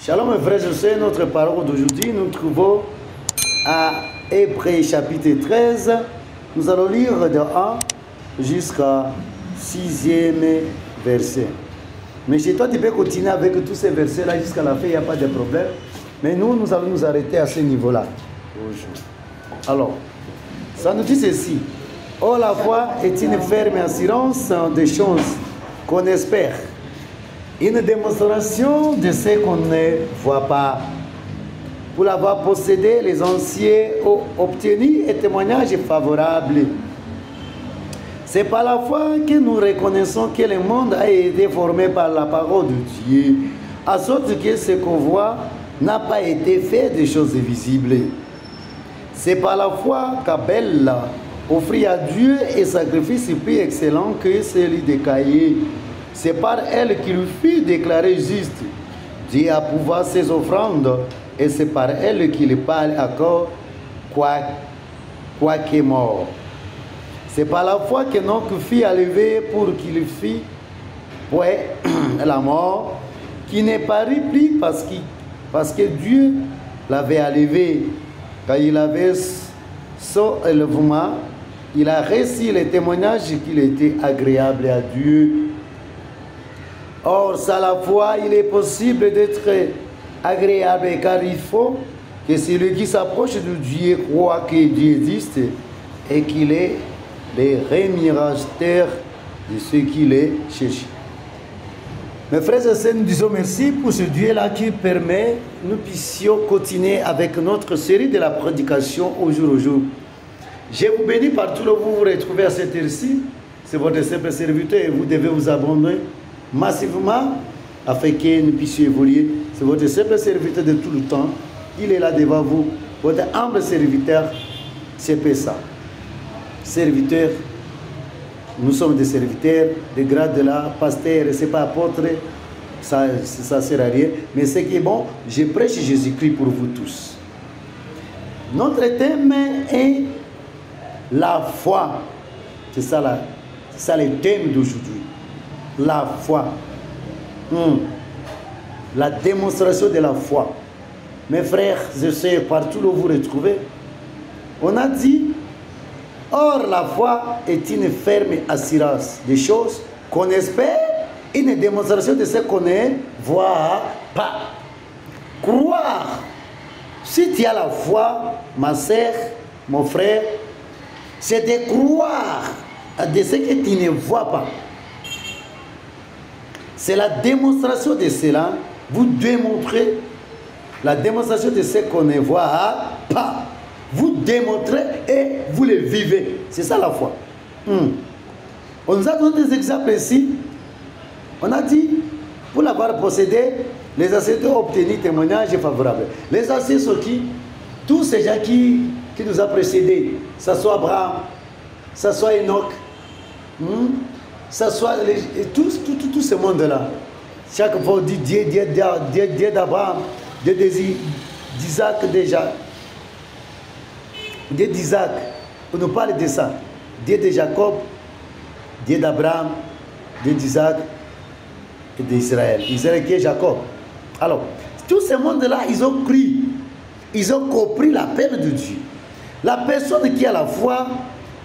Shalom mes frères et sœurs, notre parole d'aujourd'hui, nous trouvons à Hébreux chapitre 13. Nous allons lire de 1 jusqu'à 6e verset. Mais chez toi, tu peux continuer avec tous ces versets-là jusqu'à la fin, il n'y a pas de problème. Mais nous, nous allons nous arrêter à ce niveau-là. Alors, ça nous dit ceci. Oh, la foi est une ferme assurance des choses qu'on espère. Une démonstration de ce qu'on ne voit pas. Pour l'avoir possédé, les anciens ont obtenu un témoignage favorable. C'est par la foi que nous reconnaissons que le monde a été formé par la parole de Dieu, à sorte que ce qu'on voit n'a pas été fait de choses visibles. C'est par la foi qu'Abel offrit à Dieu un sacrifice plus excellent que celui de Caïn. C'est par elle qu'il fut déclaré juste. Dieu approuva ses offrandes et c'est par elle qu'il parle encore quoique mort. C'est par la foi qu'Enoch fut élevé pour qu'il fît la mort, qui ne parut plus parce que Dieu l'avait élevé. Quand il avait son élèvement, il a reçu le témoignage qu'il était agréable à Dieu. Or, sans la foi, il est possible d'être agréable, car il faut que celui qui s'approche de Dieu croit que Dieu existe et qu'il est le rémunérateur de ceux qui les cherchent. Mes frères et sœurs, nous disons merci pour ce Dieu-là qui permet que nous puissions continuer avec notre série de la prédication au jour au jour. Je vous bénis partout où vous vous retrouvez à cette heure-ci. C'est votre simple serviteur et vous devez vous abandonner massivement afin que nous puissions évoluer. C'est votre simple serviteur de tout le temps. Il est là devant vous. Votre humble serviteur, c'est ça. Serviteur, nous sommes des serviteurs, des grades de là, pasteur, c'est pas apôtre, ça sert à rien. Mais ce qui est bon, je prêche Jésus-Christ pour vous tous. Notre thème est la foi. C'est ça le thème d'aujourd'hui. La foi. La démonstration de la foi. Mes frères et sœurs, partout où vous vous retrouvez, on a dit, or la foi est une ferme assurance des choses qu'on espère, une démonstration de ce qu'on ne voit pas. Croire. Si tu as la foi, ma sœur, mon frère, c'est de croire de ce que tu ne vois pas. C'est la démonstration de cela. Vous démontrez la démonstration de ce qu'on ne voit pas. Vous démontrez et vous le vivez. C'est ça la foi. On nous a donné des exemples ici. On a dit, pour l'avoir possédé, les anciens ont obtenu témoignage favorable. Les anciens sont qui? Tous ces gens qui nous ont précédés. Que ce soit Abraham, que ce soit Enoch, que ce soit tout ce monde-là. Chaque fois on dit Dieu d'Abraham, Dieu d'Isaac déjà. Dieu d'Isaac, on nous parle de ça. Dieu de Jacob, Dieu d'Abraham, Dieu d'Isaac et d'Israël. Israël qui est Jacob. Alors, tout ce monde-là, ils ont cru, ils ont compris la peine de Dieu. La personne qui a la foi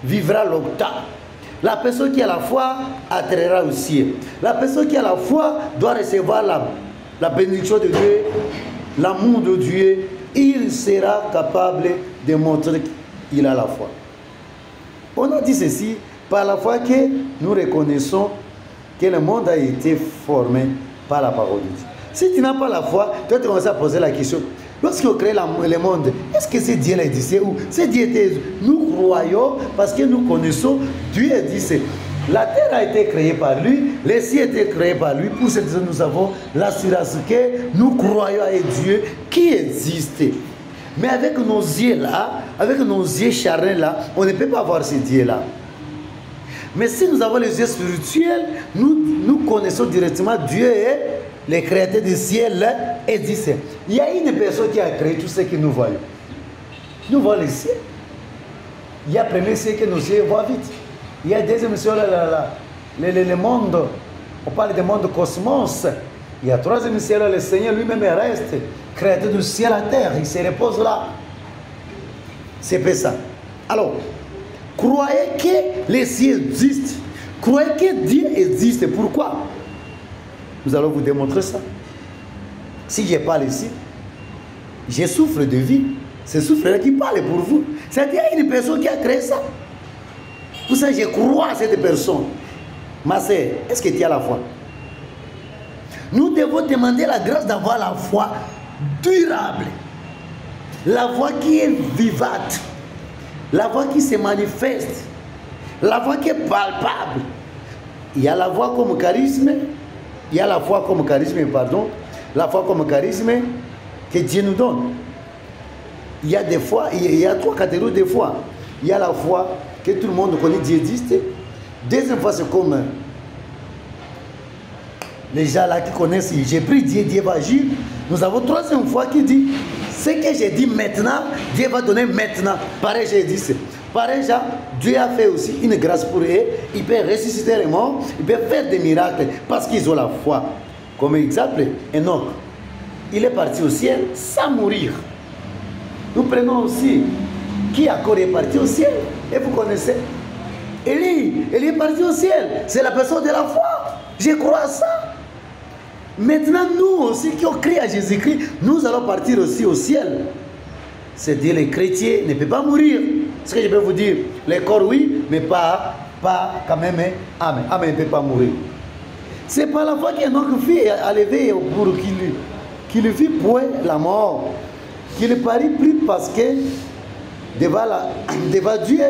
vivra longtemps. La personne qui a la foi atterrera au ciel. La personne qui a la foi doit recevoir la bénédiction de Dieu, l'amour de Dieu. Il sera capable de montrer qu'il a la foi. On a dit ceci, par la foi que nous reconnaissons que le monde a été formé par la parole de Dieu. Si tu n'as pas la foi, tu vas commencer à poser la question. Lorsqu'on crée le monde, est-ce que c'est Dieu qui dit ou c'est Dieu qui dit? Nous croyons parce que nous connaissons Dieu dit. La terre a été créée par lui, les cieux ont été créés par lui. Pour cette raison, nous avons l'assurance que nous croyons à Dieu qui existe. Mais avec nos yeux là, avec nos yeux charnels là, on ne peut pas voir ce Dieu là. Mais si nous avons les yeux spirituels, nous connaissons directement Dieu et le créateur du ciel et du ciel. Il y a une personne qui a créé tout ce que nous voyons. Nous voyons le ciel. Il y a le premier ciel que nos yeux voient vite. Il y a deuxième ciel, le monde. On parle du monde cosmos. Il y a troisième ciel, le Seigneur lui-même reste, créateur du ciel à terre. Il se repose là. C'est pas ça. Alors, croyez que les cieux existent. Croyez que Dieu existe. Pourquoi? Nous allons vous démontrer ça. Si je parle ici, je souffre de vie. C'est souffle qui parle pour vous. C'est-à-dire une personne qui a créé ça. Pour ça, je crois à cette personne. Ma sœur, est-ce que tu as la foi? Nous devons demander la grâce d'avoir la foi durable. La foi qui est vivante. La foi qui se manifeste. La foi qui est palpable. Il y a la foi comme charisme. Il y a la foi comme charisme, pardon. La foi comme charisme que Dieu nous donne. Il y a des fois, il y a trois catégories de foi. Il y a la foi que tout le monde connaît, Dieu existe. Deuxième fois, c'est comme les gens là qui connaissent, j'ai pris Dieu, Dieu va agir. Nous avons troisième fois qui dit, ce que j'ai dit maintenant, Dieu va donner maintenant. Pareil, j'ai dit, pareil, Dieu a fait aussi une grâce pour eux. Il peut ressusciter les morts, il peut faire des miracles parce qu'ils ont la foi. Comme exemple, Enoch, il est parti au ciel sans mourir. Nous prenons aussi qui encore est parti au ciel. Et vous connaissez Élie, il est parti au ciel. C'est la personne de la foi. Je crois à ça. Maintenant, nous aussi qui avons crié à Jésus-Christ, nous allons partir aussi au ciel. C'est-à-dire les chrétiens ne peuvent pas mourir. Ce que je peux vous dire, les corps oui, mais pas quand même Amen. Amen ne peut pas mourir. C'est pas la foi qu'Enoch fit à lever pour qu'il vit pour la mort. Qu'il ne parie plus parce que devant Dieu,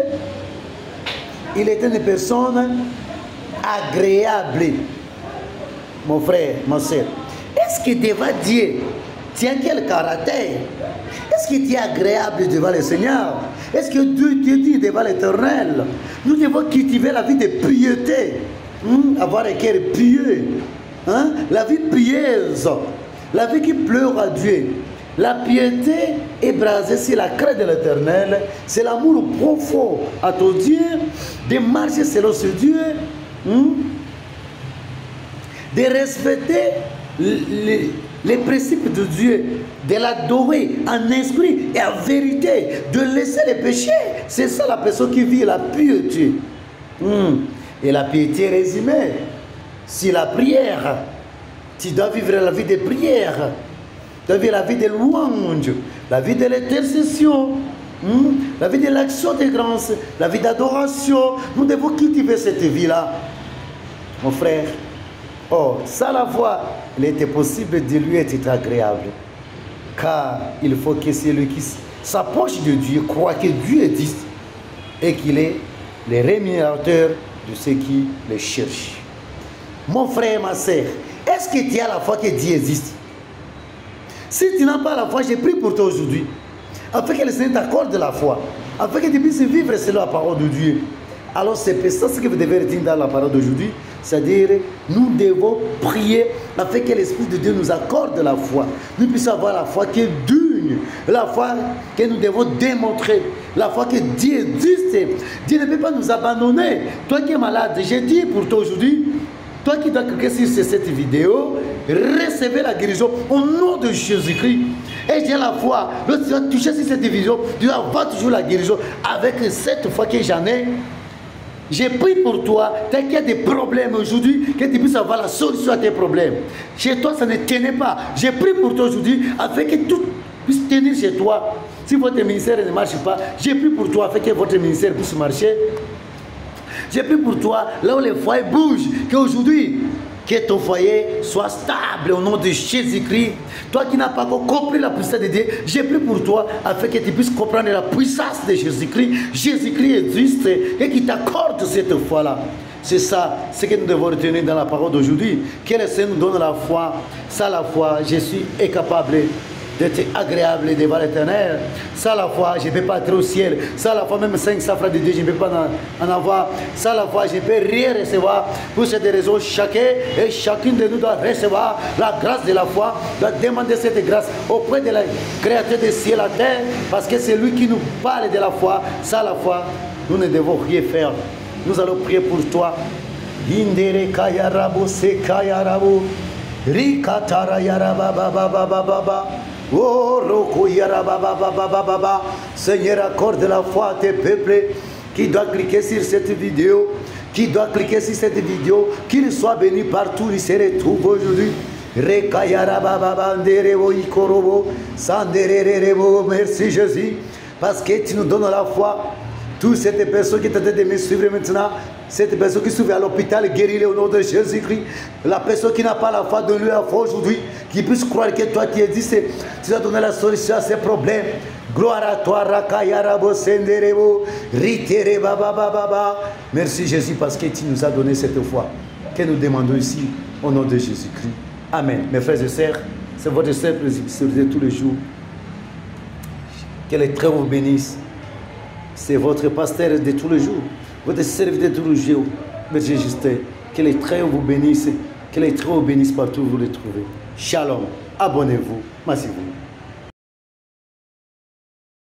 il était une personne agréable. Mon frère, ma soeur, est-ce que devant Dieu, tu as quel caractère? Est-ce que tu es agréable devant le Seigneur? Est-ce que Dieu te dit devant l'Éternel? Nous devons cultiver la vie de piété, avoir un cœur pieux, la vie pieuse, la vie qui pleure à Dieu. La piété est basée sur la crainte de l'Éternel, c'est l'amour profond à ton Dieu, de marcher selon ce Dieu, de respecter les principes de Dieu, de l'adorer en esprit et en vérité, de laisser les péchés. C'est ça la personne qui vit la piété. Et la piété est résumée sur la prière. Tu dois vivre la vie de prière. Tu dois vivre la vie de louange, la vie de l'intercession, la vie de l'action de grâce, la vie d'adoration. Nous devons cultiver cette vie-là, mon frère. Oh, sans la foi, il était possible de lui être agréable. Car il faut que celui qui s'approche de Dieu croit que Dieu existe et qu'il est le rémunérateur de ceux qui le cherchent. Mon frère, ma soeur, est-ce que tu as la foi que Dieu existe? Si tu n'as pas la foi, j'ai prie pour toi aujourd'hui, afin que le Seigneur t'accorde la foi, afin que tu puisses vivre selon la parole de Dieu. Alors c'est ça ce que vous devez retenir dans la parole d'aujourd'hui, c'est-à-dire nous devons prier afin que l'Esprit de Dieu nous accorde la foi. Nous puissions avoir la foi qui est digne, la foi que nous devons démontrer, la foi que Dieu existe. Dieu ne peut pas nous abandonner. Toi qui es malade, j'ai dit pour toi aujourd'hui, toi qui dois cliquer sur cette vidéo, recevez la guérison au nom de Jésus-Christ. Et j'ai la foi. Lorsque tu vas toucher sur cette vidéo, tu vas avoir toujours la guérison. Avec cette foi que j'en ai, j'ai pris pour toi. Dès qu'il y a des problèmes aujourd'hui, que tu puisses avoir la solution à tes problèmes. Chez toi, ça ne tenait pas. J'ai pris pour toi aujourd'hui, afin que tout puisse tenir chez toi. Si votre ministère ne marche pas, j'ai pris pour toi, afin que votre ministère puisse marcher. J'ai pris pour toi, là où les foyers bougent, qu'aujourd'hui, que ton foyer soit stable au nom de Jésus-Christ. Toi qui n'as pas encore compris la puissance de Dieu, j'ai pris pour toi afin que tu puisses comprendre la puissance de Jésus-Christ. Jésus-Christ existe et qui t'accorde cette foi-là. C'est ça, ce que nous devons retenir dans la parole d'aujourd'hui. Que le Seigneur nous donne la foi. Sans la foi, je suis incapable d'être agréable devant l'Éternel. Sans la foi, je ne peux pas être au ciel. Sans la foi, même 500 francs de Dieu, je ne peux pas en avoir. Sans la foi, je ne peux rien recevoir. Pour cette raison, chacun et chacune de nous doit recevoir la grâce de la foi, doit demander cette grâce auprès de la créateur des cieux et la terre, parce que c'est lui qui nous parle de la foi. Sans la foi, nous ne devons rien faire. Nous allons prier pour toi. Indere kaya rabo se kaya rabo. Rikatara yarabababababa. Oh, Roko yarabababababa. Seigneur, accorde la foi à tes peuples qui doivent cliquer sur cette vidéo, qu'il soit béni partout, il se retrouve aujourd'hui. Merci Jésus, parce que tu nous donnes la foi. Toutes ces personnes qui sont en train de me suivre maintenant, cette personne qui se trouve à l'hôpital, guéris-les au nom de Jésus-Christ. La personne qui n'a pas la foi, donne-lui la foi aujourd'hui, qui puisse croire que toi qui existe, tu as donné la solution à ses problèmes. Gloire à toi, Rakayarabo Senderebo, Ritere Baba Baba. Merci Jésus parce que tu nous as donné cette foi que nous demandons ici au nom de Jésus-Christ. Amen. Mes frères et sœurs, c'est votre simple serviteur tous les jours. Que les très vous bénissent. C'est votre pasteur de tous les jours. Votre serviteur de tous les jours. Monsieur Justin. Que les très vous bénissent. Que les très vous bénissent partout où vous les trouvez. Shalom. Abonnez-vous. Merci vous.